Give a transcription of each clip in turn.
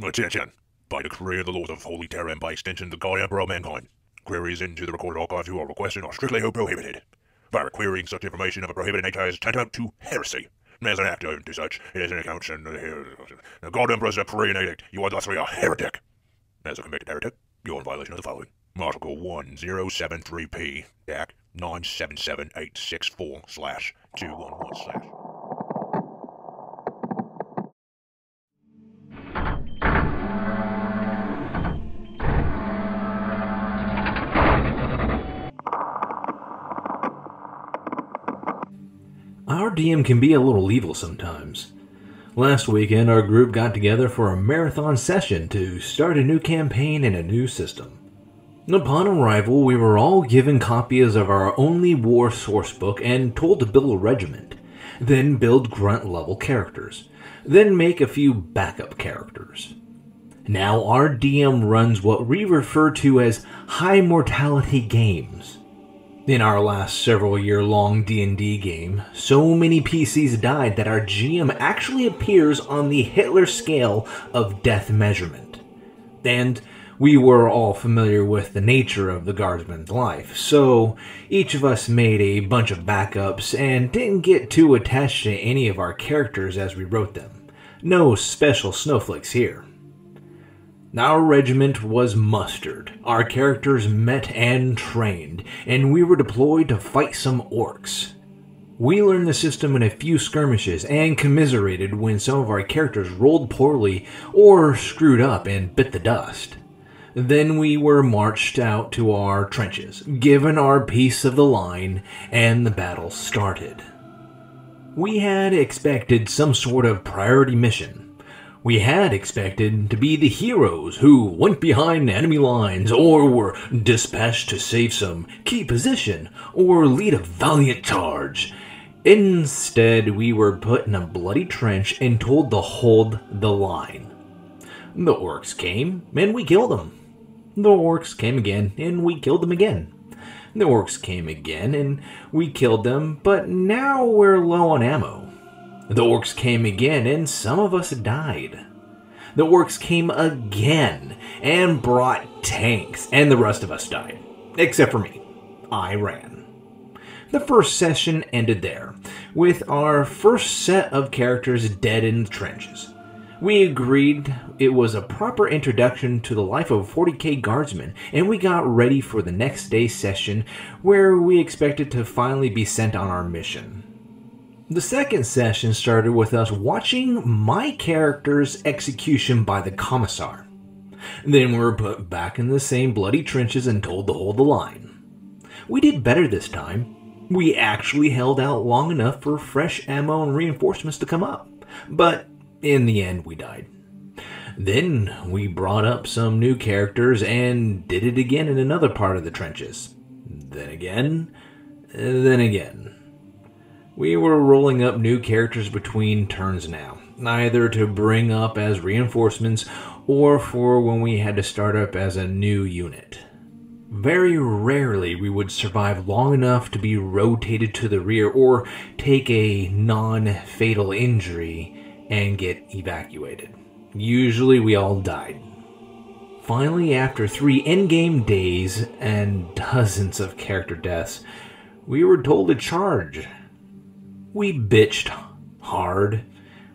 Attention! By decree of the Lord of Holy Terror and by extension the God Emperor of Mankind, queries into the recorded archives you are requested are strictly prohibited. By querying such information of a prohibited nature is tantamount to heresy. As an act to such, it is an account the God Emperor is a praying edict. You are thusly a heretic. As a convicted heretic, you are in violation of the following. Article 1073P, DAC 977864/211/. Our DM can be a little evil sometimes. Last weekend, our group got together for a marathon session to start a new campaign and a new system. Upon arrival, we were all given copies of our only war sourcebook and told to build a regiment, then build grunt-level characters, then make a few backup characters. Now, our DM runs what we refer to as high-mortality games. In our last several-year-long D&D game, so many PCs died that our GM actually appears on the Hitler scale of death measurement. And we were all familiar with the nature of the Guardsman's life, so each of us made a bunch of backups and didn't get too attached to any of our characters as we wrote them. No special snowflakes here. Our regiment was mustered, our characters met and trained, and we were deployed to fight some orcs. We learned the system in a few skirmishes and commiserated when some of our characters rolled poorly or screwed up and bit the dust. Then we were marched out to our trenches, given our piece of the line, and the battle started. We had expected some sort of priority mission. We had expected to be the heroes who went behind enemy lines or were dispatched to save some key position or lead a valiant charge. Instead, we were put in a bloody trench and told to hold the line. The orcs came, and we killed them. The orcs came again, and we killed them again. The orcs came again, and we killed them, but now we're low on ammo. The orcs came again, and some of us died. The orcs came again, and brought tanks, and the rest of us died. Except for me. I ran. The first session ended there, with our first set of characters dead in the trenches. We agreed it was a proper introduction to the life of a 40k guardsman, and we got ready for the next day's session, where we expected to finally be sent on our mission. The second session started with us watching my character's execution by the commissar. Then we were put back in the same bloody trenches and told to hold the line. We did better this time. We actually held out long enough for fresh ammo and reinforcements to come up, but in the end we died. Then we brought up some new characters and did it again in another part of the trenches. Then again, then again. We were rolling up new characters between turns now, either to bring up as reinforcements or for when we had to start up as a new unit. Very rarely we would survive long enough to be rotated to the rear or take a non-fatal injury and get evacuated. Usually we all died. Finally, after 3 endgame days and dozens of character deaths, we were told to charge. We bitched hard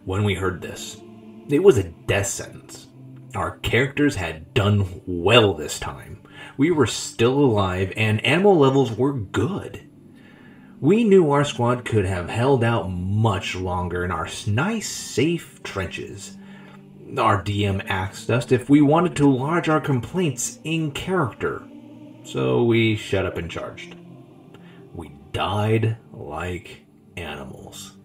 when we heard this. It was a death sentence. Our characters had done well this time. We were still alive and ammo levels were good. We knew our squad could have held out much longer in our nice, safe trenches. Our DM asked us if we wanted to lodge our complaints in character, so we shut up and charged. We died like animals.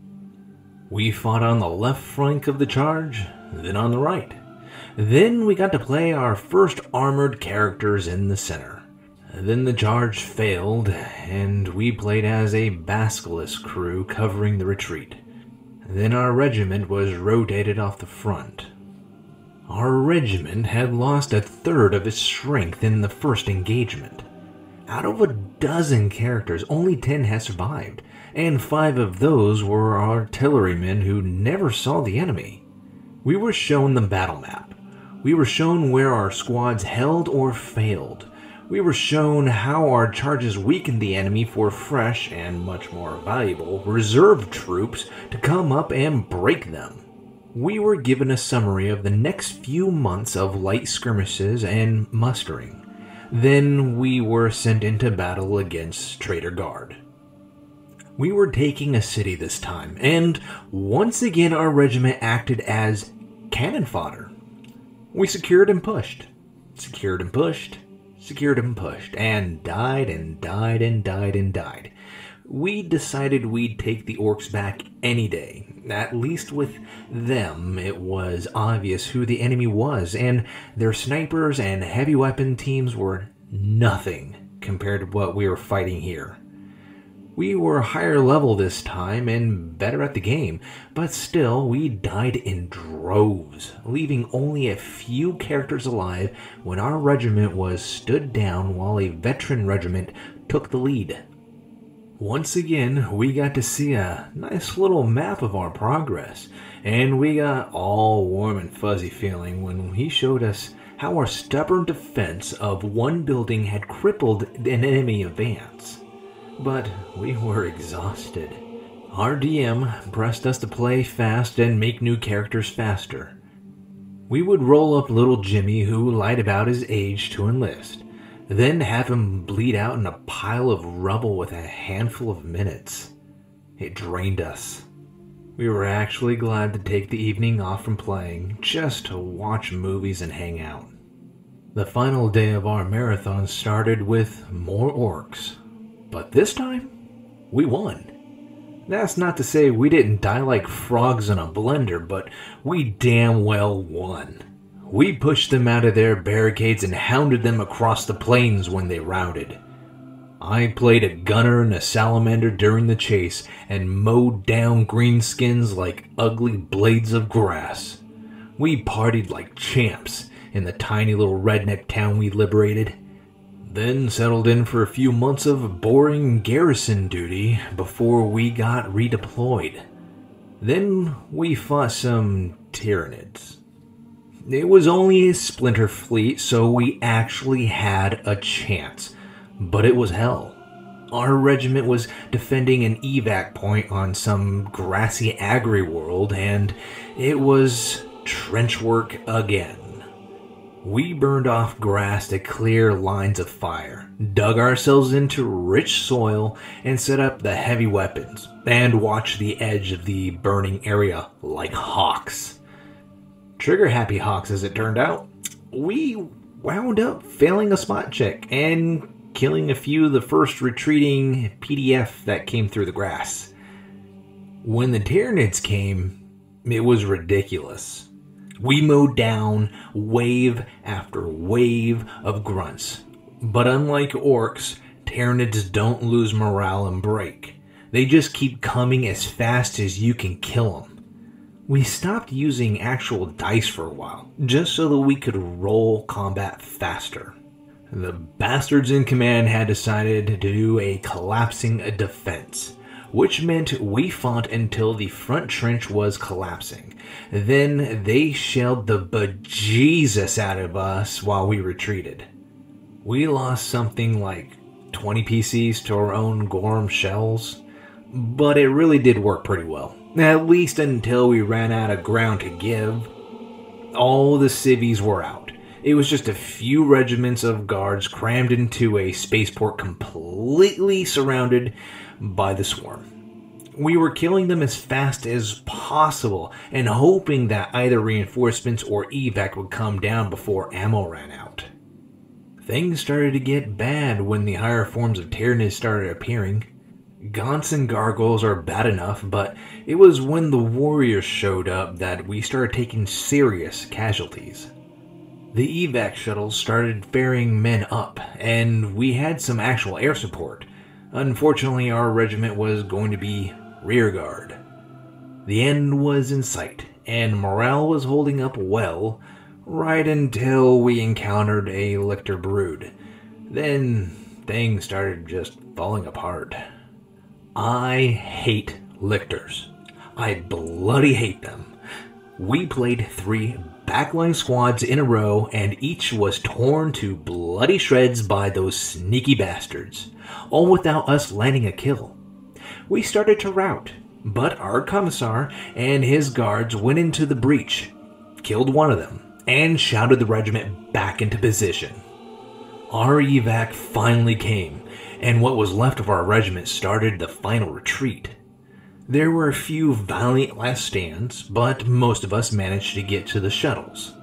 We fought on the left flank of the charge, then on the right. Then we got to play our first armored characters in the center. Then the charge failed, and we played as a basilisk crew covering the retreat. Then our regiment was rotated off the front. Our regiment had lost a third of its strength in the first engagement. Out of a dozen characters, only 10 had survived, and 5 of those were artillerymen who never saw the enemy. We were shown the battle map. We were shown where our squads held or failed. We were shown how our charges weakened the enemy for fresh and much more valuable reserve troops to come up and break them. We were given a summary of the next few months of light skirmishes and mustering. Then we were sent into battle against Traitor Guard. We were taking a city this time, and once again our regiment acted as cannon fodder. We secured and pushed, secured and pushed, secured and pushed, and died and died and died and died. We decided we'd take the orcs back any day. At least with them, it was obvious who the enemy was, and their snipers and heavy weapon teams were nothing compared to what we were fighting here. We were higher level this time and better at the game, but still we died in droves, leaving only a few characters alive when our regiment was stood down while a veteran regiment took the lead. Once again, we got to see a nice little map of our progress, and we got all warm and fuzzy feeling when he showed us how our stubborn defense of one building had crippled an enemy advance. But we were exhausted. Our DM pressed us to play fast and make new characters faster. We would roll up little Jimmy, who lied about his age, to enlist, then have him bleed out in a pile of rubble with a handful of minutes. It drained us. We were actually glad to take the evening off from playing, just to watch movies and hang out. The final day of our marathon started with more orcs. But this time, we won. That's not to say we didn't die like frogs in a blender, but we damn well won. We pushed them out of their barricades and hounded them across the plains when they routed. I played a gunner and a salamander during the chase and mowed down greenskins like ugly blades of grass. We partied like champs in the tiny little redneck town we liberated. Then settled in for a few months of boring garrison duty before we got redeployed. Then we fought some Tyranids. It was only a splinter fleet, so we actually had a chance, but it was hell. Our regiment was defending an evac point on some grassy agri-world, and it was trench work again. We burned off grass to clear lines of fire, dug ourselves into rich soil, and set up the heavy weapons, and watched the edge of the burning area like hawks. Trigger-happy hawks, as it turned out. We wound up failing a spot check and killing a few of the first retreating PDF that came through the grass. When the Tyranids came, it was ridiculous. We mowed down wave after wave of grunts. But unlike orcs, Tyranids don't lose morale and break. They just keep coming as fast as you can kill them. We stopped using actual dice for a while, just so that we could roll combat faster. The bastards in command had decided to do a collapsing defense, which meant we fought until the front trench was collapsing. Then they shelled the bejesus out of us while we retreated. We lost something like 20 PCs to our own Gorm shells, but it really did work pretty well. At least until we ran out of ground to give. All the civvies were out. It was just a few regiments of guards crammed into a spaceport completely surrounded by the swarm. We were killing them as fast as possible and hoping that either reinforcements or evac would come down before ammo ran out. Things started to get bad when the higher forms of Tyranids started appearing. Gaunts and gargoyles are bad enough, but it was when the warriors showed up that we started taking serious casualties. The evac shuttles started ferrying men up, and we had some actual air support. Unfortunately, our regiment was going to be rearguard. The end was in sight, and morale was holding up well, right until we encountered a lictor brood. Then things started just falling apart. I hate lictors. I bloody hate them. We played 3 backline squads in a row, and each was torn to bloody shreds by those sneaky bastards, all without us landing a kill. We started to rout, but our commissar and his guards went into the breach, killed one of them, and shouted the regiment back into position. Our evac finally came, and what was left of our regiment started the final retreat. There were a few valiant last stands, but most of us managed to get to the shuttles.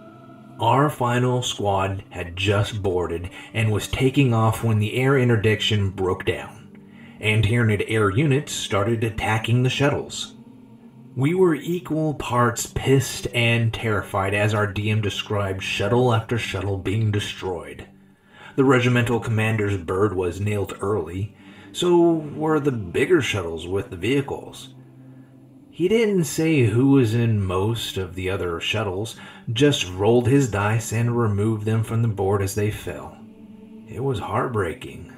Our final squad had just boarded and was taking off when the air interdiction broke down, and Tyranid air units started attacking the shuttles. We were equal parts pissed and terrified as our DM described shuttle after shuttle being destroyed. The regimental commander's bird was nailed early, so were the bigger shuttles with the vehicles. He didn't say who was in most of the other shuttles, just rolled his dice and removed them from the board as they fell. It was heartbreaking.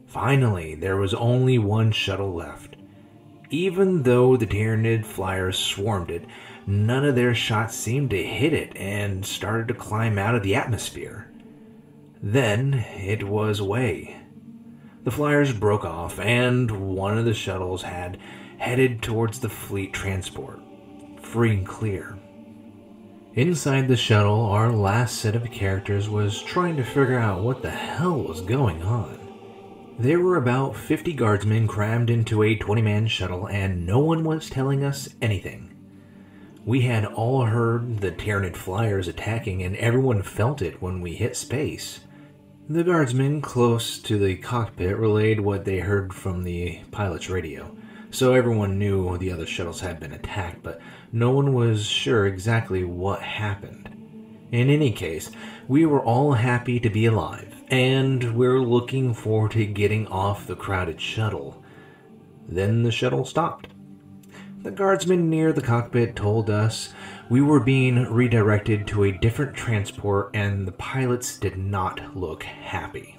Finally, there was only one shuttle left. Even though the Tyranid flyers swarmed it, none of their shots seemed to hit it and started to climb out of the atmosphere. Then it was away. The flyers broke off, and one of the shuttles had headed towards the fleet transport, free and clear. Inside the shuttle, our last set of characters was trying to figure out what the hell was going on. There were about 50 guardsmen crammed into a 20-man shuttle, and no one was telling us anything. We had all heard the Tyranid flyers attacking, and everyone felt it when we hit space. The guardsmen close to the cockpit relayed what they heard from the pilot's radio, so everyone knew the other shuttles had been attacked, but no one was sure exactly what happened. In any case, we were all happy to be alive, and we're looking forward to getting off the crowded shuttle. Then the shuttle stopped. The guardsmen near the cockpit told us we were being redirected to a different transport, and the pilots did not look happy.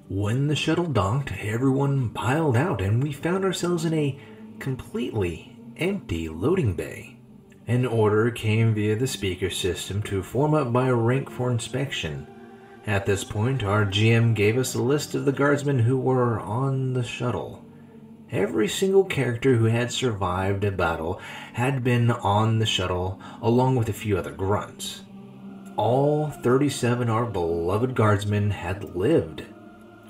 When the shuttle docked, everyone piled out, and we found ourselves in a completely empty loading bay. An order came via the speaker system to form up by rank for inspection. At this point, our GM gave us a list of the guardsmen who were on the shuttle. Every single character who had survived a battle had been on the shuttle, along with a few other grunts. All 37 of our beloved guardsmen had lived,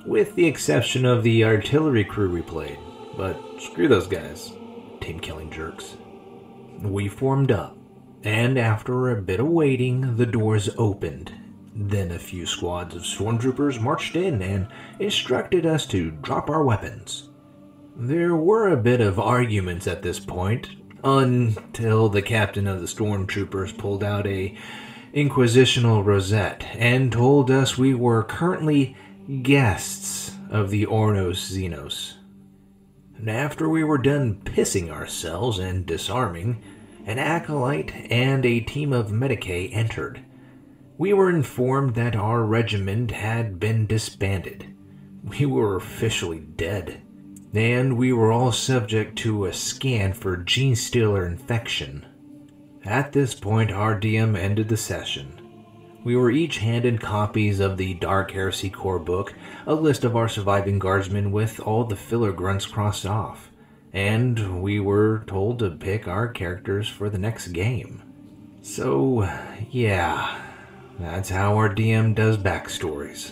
with the exception of the artillery crew we played. But screw those guys, team-killing jerks. We formed up, and after a bit of waiting, the doors opened. Then a few squads of stormtroopers marched in and instructed us to drop our weapons. There were a bit of arguments at this point, until the captain of the stormtroopers pulled out a inquisitional rosette and told us we were currently guests of the Ornos Xenos. And after we were done pissing ourselves and disarming, an acolyte and a team of Medicae entered. We were informed that our regiment had been disbanded. We were officially dead, and we were all subject to a scan for gene stealer infection. At this point, our DM ended the session. We were each handed copies of the Dark Heresy core book, a list of our surviving guardsmen with all the filler grunts crossed off, and we were told to pick our characters for the next game. So, yeah, that's how our DM does backstories.